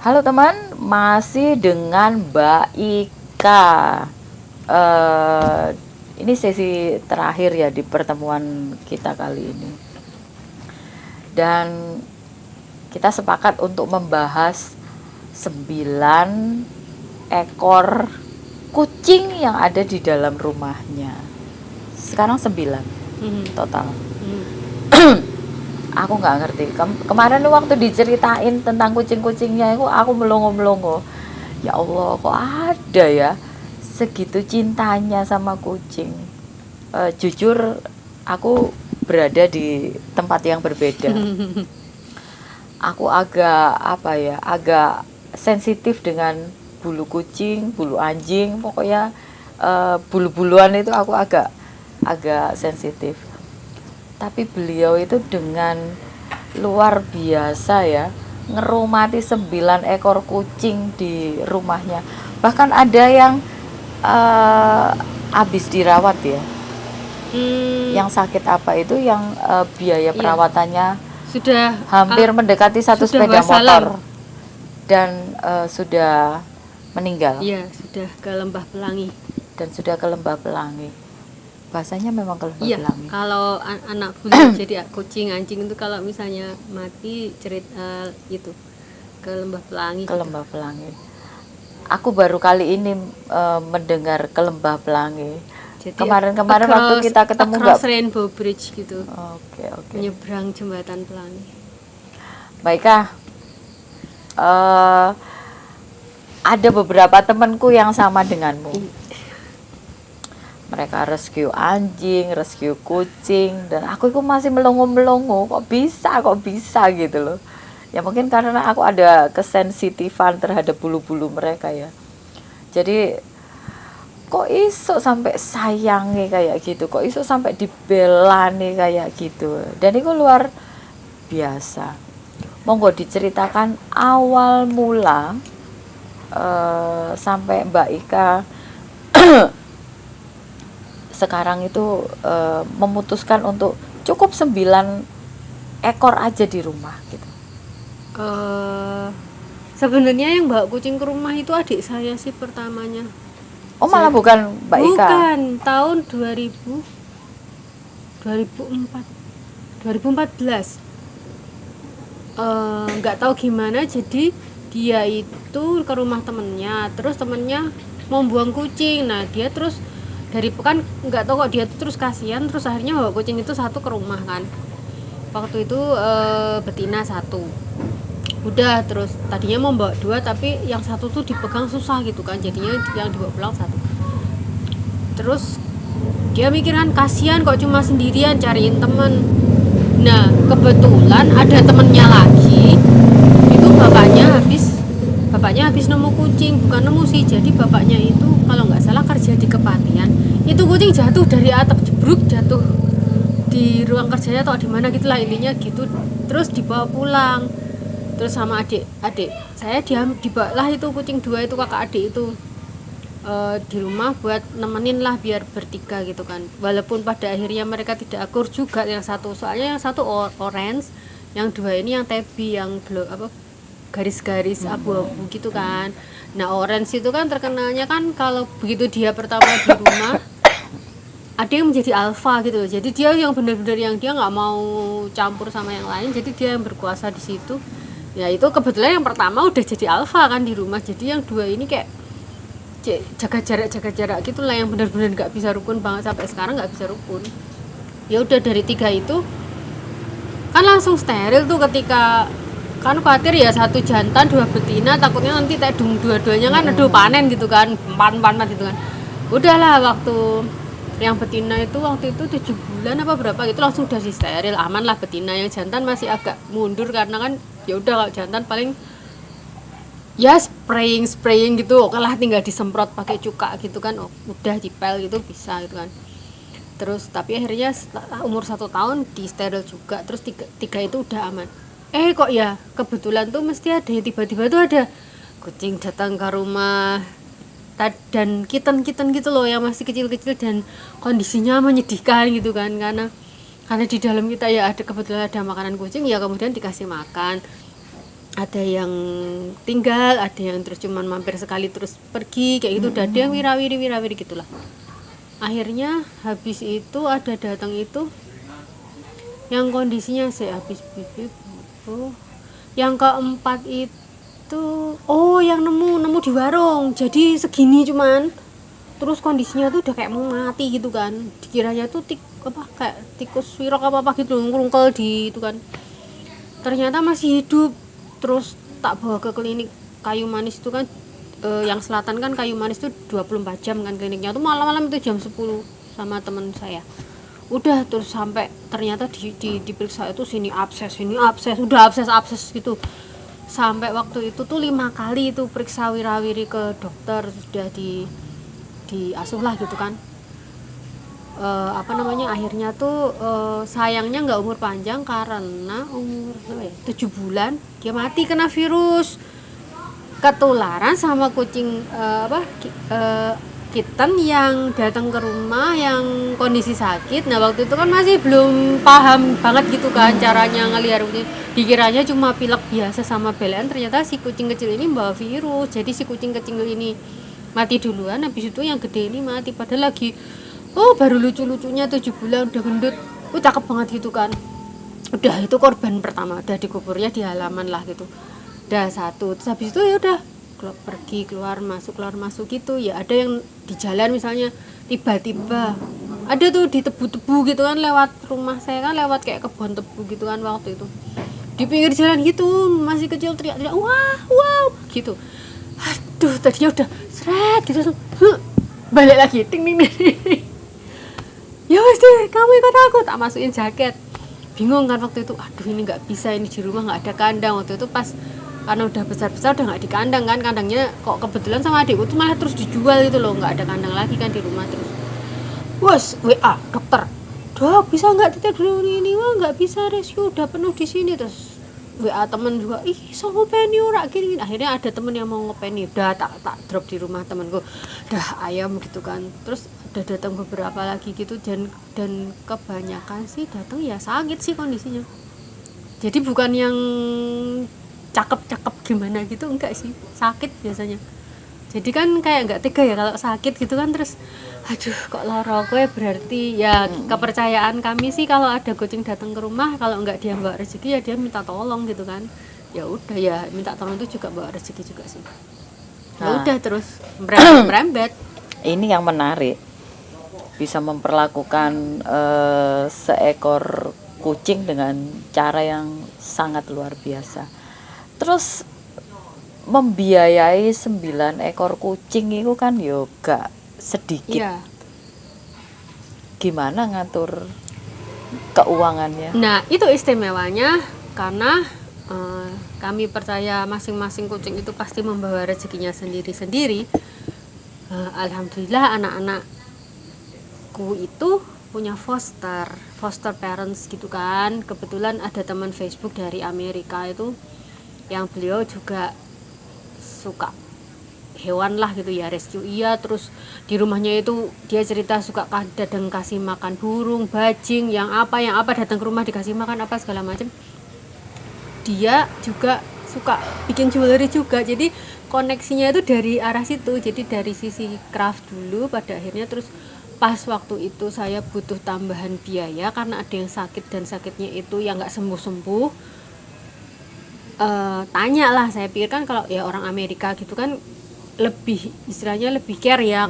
Halo teman, masih dengan Mbak Ika. Ini sesi terakhir ya di pertemuan kita kali ini. Dan kita sepakat untuk membahas 9 ekor kucing yang ada di dalam rumahnya. Sekarang 9 total. Aku nggak ngerti. Kemarin waktu diceritain tentang kucing-kucingnya itu aku melongo-melongo. Ya Allah, kok ada ya segitu cintanya sama kucing. Jujur, aku berada di tempat yang berbeda. Aku agak sensitif dengan bulu kucing, bulu anjing, pokoknya bulu-buluan itu aku agak sensitif. Tapi beliau itu dengan luar biasa ya, ngerumati 9 ekor kucing di rumahnya. Bahkan ada yang habis dirawat ya. Yang sakit apa itu yang biaya perawatannya sudah hampir mendekati satu sepeda motor dan sudah meninggal. Iya, sudah ke Lembah Pelangi. Dan sudah ke Lembah Pelangi. Bahasanya memang ke Lembah Pelangi. Kalau anak bulu jadi kucing anjing itu kalau misalnya mati itu ke Lembah Pelangi. Ke Lembah Pelangi. Aku baru kali ini mendengar ke Lembah Pelangi. Jadi kemarin waktu kita ketemu nggak Rainbow Bridge gitu. Oke. Menyeberang jembatan Pelangi. Baiklah. Ada beberapa temanku yang sama denganmu. Mereka rescue anjing, rescue kucing, dan aku itu masih melongo-melongo, kok bisa gitu loh. Ya mungkin karena aku ada kesensitifan terhadap bulu-bulu mereka ya. Jadi kok iso sampai sayangi kayak gitu, kok iso sampai dibelani kayak gitu. Dan itu luar biasa. Monggo diceritakan awal mula sampai Mbak Ika sekarang itu memutuskan untuk cukup 9 ekor aja di rumah gitu. Sebenarnya yang bawa kucing ke rumah itu adik saya sih pertamanya. Oh malah bukan Mbak Ika? Bukan, tahun 2014. Nggak tahu gimana, jadi dia itu ke rumah temennya, terus temennya mau buang kucing. Nah dia terus dari pekan nggak tahu kok dia tuh terus kasihan, terus akhirnya bawa kucing itu satu ke rumah kan. Waktu itu betina satu. Udah, terus tadinya mau bawa 2 tapi yang satu tuh dipegang susah gitu kan, jadinya yang dibawa pulang satu. Terus dia mikir kan kasihan kok cuma sendirian cariin temen. Nah kebetulan ada temennya lagi, itu bapaknya habis nemu kucing, bukan nemu sih, jadi bapaknya itu kalau nggak salah kerja di kepatian. Itu kucing jatuh dari atap, jebruk, jatuh di ruang kerjanya atau di mana gitulah intinya gitu. Terus dibawa pulang, terus sama adik saya dibawalah itu kucing 2 itu, kakak adik itu di rumah buat nemenin lah biar bertiga gitu kan. Walaupun pada akhirnya mereka tidak akur juga, yang satu soalnya yang satu orange, yang 2 ini yang tabby, yang garis-garis abu-abu gitu kan. Nah orange itu kan terkenalnya kan kalau begitu dia pertama di rumah ada yang menjadi alpha gitu loh. Jadi dia yang benar-benar yang dia nggak mau campur sama yang lain, jadi dia yang berkuasa di situ. Ya itu kebetulan yang pertama udah jadi alpha kan di rumah, jadi yang 2 ini kayak jaga jarak gitulah, yang benar-benar nggak bisa rukun banget, sampai sekarang nggak bisa rukun. Ya udah, dari 3 itu kan langsung steril tuh, ketika kan khawatir ya 1 jantan 2 betina, takutnya nanti dua-duanya kan aduh panen gitu kan, empat gitu kan. Udahlah, waktu yang betina itu waktu itu 7 bulan apa berapa gitu langsung udah steril, aman lah betina. Yang jantan masih agak mundur karena kan ya udah, kalau jantan paling ya spraying gitu, oke lah, tinggal disemprot pakai cuka gitu kan, udah dipel gitu bisa gitu kan. Terus tapi akhirnya umur 1 tahun di steril juga, terus tiga itu udah aman. Kok ya kebetulan tuh mesti ada tiba-tiba tuh ada kucing datang ke rumah, dan kitten gitu loh, yang masih kecil-kecil dan kondisinya menyedihkan gitu kan, karena di dalam kita ya ada kebetulan ada makanan kucing, ya kemudian dikasih makan. ada yang tinggal, ada yang terus cuman mampir sekali terus pergi kayak gitu, udah ada yang wirawiri gitulah. Akhirnya habis itu ada datang itu yang kondisinya saya habis bibit. Yang keempat itu yang nemu di warung, jadi segini cuman, terus kondisinya tuh udah kayak mau mati gitu kan, dikiranya tuh kayak tikus wirok apa gitu ngerungkel di itu kan, ternyata masih hidup. Terus tak bawa ke klinik Kayu Manis itu kan, yang selatan kan Kayu Manis tuh 24 jam kan kliniknya tuh, malam-malam itu jam 10 sama teman saya. Udah terus sampai ternyata diperiksa itu sini abses, udah abses gitu. Sampai waktu itu tuh 5 kali itu periksa wirawiri ke dokter, sudah diasuh lah gitu kan. Akhirnya tuh sayangnya nggak umur panjang karena umur 7 bulan dia mati kena virus, ketularan sama kucing kitten yang datang ke rumah yang kondisi sakit. Nah waktu itu kan masih belum paham banget gitu kan caranya ngelihara kucing, dikiranya cuma pilek biasa sama belean, ternyata si kucing kecil ini bawa virus. Jadi si kucing kecil ini mati duluan, habis itu yang gede ini mati, padahal lagi baru lucu-lucunya 7 bulan udah gendut, cakep banget gitu kan. Udah itu korban pertama, udah dikuburnya di halaman lah gitu, udah satu. Terus habis itu ya udah pergi keluar masuk gitu ya. Ada yang di jalan misalnya tiba-tiba ada tuh di tebu-tebu gitu kan, lewat rumah saya kan lewat kayak kebun tebu gitu kan, waktu itu di pinggir jalan gitu masih kecil teriak-teriak wow gitu. Aduh tadinya udah seret gitu, balik lagi ting ting ting. Ya wes deh, kamu ikut aku, tak masukin jaket. Bingung kan waktu itu, aduh ini nggak bisa, ini di rumah nggak ada kandang. Waktu itu pas karena udah besar-besar udah nggak di kandang kan, kandangnya kok kebetulan sama adikku tuh malah terus dijual gitu loh, nggak ada kandang lagi kan di rumah. Terus wes WA dokter, dok bisa nggak titip dulu ini? Wah nggak bisa, rescue udah penuh di sini. Terus WA temen juga, so ngopeni ora gini. Akhirnya ada temen yang mau ngopeni, udah tak drop di rumah temenku, dah ayam gitu kan. Terus udah datang beberapa lagi gitu, dan kebanyakan sih datang ya sakit sih kondisinya. Jadi bukan yang cakep gimana gitu, enggak sih, sakit biasanya. Jadi kan kayak nggak tega ya kalau sakit gitu kan. Terus aduh kok lara gue, berarti ya kepercayaan kami sih kalau ada kucing datang ke rumah, kalau nggak dia bawa rezeki ya dia minta tolong gitu kan. Ya udah ya minta tolong itu juga bawa rezeki juga sih. Ya udah terus merembet. Ini yang menarik, bisa memperlakukan seekor kucing dengan cara yang sangat luar biasa. Terus membiayai 9 ekor kucing itu kan yoga sedikit. Iya. Gimana ngatur keuangannya? Nah itu istimewanya karena kami percaya masing-masing kucing itu pasti membawa rezekinya sendiri-sendiri. Alhamdulillah anak-anakku itu punya foster parents gitu kan. Kebetulan ada teman Facebook dari Amerika itu yang beliau juga suka hewan lah gitu ya, rescue iya. Terus di rumahnya itu dia cerita suka kadang kasih makan burung, bajing, yang apa datang ke rumah dikasih makan apa segala macam. Dia juga suka bikin jewelry juga, jadi koneksinya itu dari arah situ. Jadi dari sisi craft dulu, pada akhirnya terus pas waktu itu saya butuh tambahan biaya karena ada yang sakit, dan sakitnya itu yang nggak sembuh-sembuh. Tanya lah, saya pikir kan kalau ya orang Amerika gitu kan lebih istilahnya lebih care ya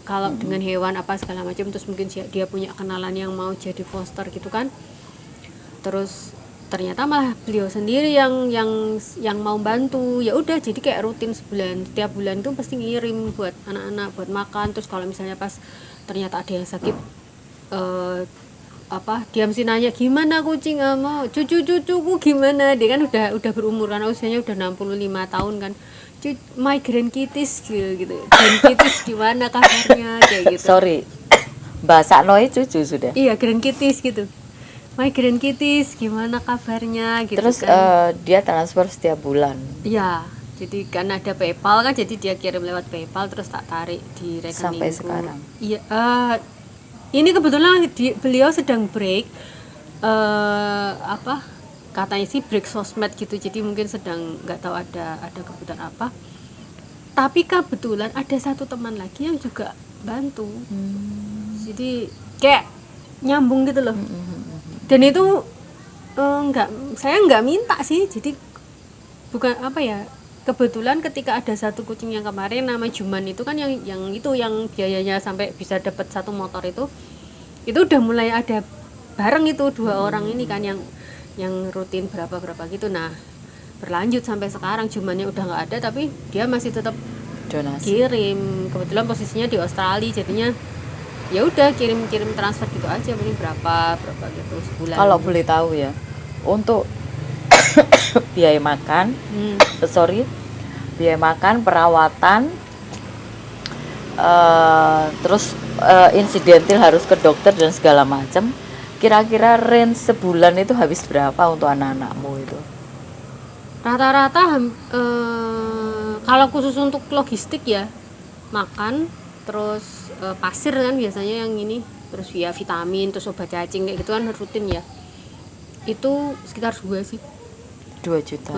kalau dengan hewan apa segala macam. Terus mungkin dia punya kenalan yang mau jadi foster gitu kan. Terus ternyata malah beliau sendiri yang mau bantu. Ya udah jadi kayak rutin sebulan, setiap bulan tuh pasti ngirim buat anak-anak buat makan. Terus kalau misalnya pas ternyata ada yang sakit, diam sih nanya gimana kucing, mau cucuku gimana, dia kan udah berumur karena usianya udah 65 tahun kan. My grandkitties gitu. Grandkitties gimana kabarnya kayak gitu. Sorry, bahasa Noi cucu sudah. Iya, grandkitties gitu. My grandkitties gimana kabarnya gitu. Terus kan. Dia transfer setiap bulan. Iya, jadi kan ada PayPal kan, jadi dia kirim lewat PayPal terus tak tarik di rekeningku. Sampai sekarang. Iya, ini kebetulan beliau sedang break katanya sih break sosmed gitu, jadi mungkin sedang nggak tahu ada kebutuhan apa. Tapi kebetulan ada satu teman lagi yang juga bantu, jadi kayak nyambung gitu loh. Dan itu saya nggak minta sih, jadi bukan apa ya, kebetulan ketika ada satu kucing yang kemarin nama Juman itu kan yang biayanya sampai bisa dapat satu motor itu udah mulai ada bareng itu 2 orang ini kan yang rutin berapa gitu. Nah berlanjut sampai sekarang Jumannya udah nggak ada, tapi dia masih tetap donasi. kirim. Kebetulan posisinya di Australia, jadinya ya udah kirim transfer gitu aja, paling berapa gitu sebulan. Kalau boleh tahu ya, untuk biaya makan, biaya makan, perawatan, terus insidentil harus ke dokter dan segala macam. Kira-kira range sebulan itu habis berapa untuk anak-anakmu itu? Rata-rata kalau khusus untuk logistik ya, makan, terus pasir kan biasanya yang ini, terus ya vitamin, terus obat cacing kayak gitu kan rutin ya, itu sekitar 2 sih. 2 juta.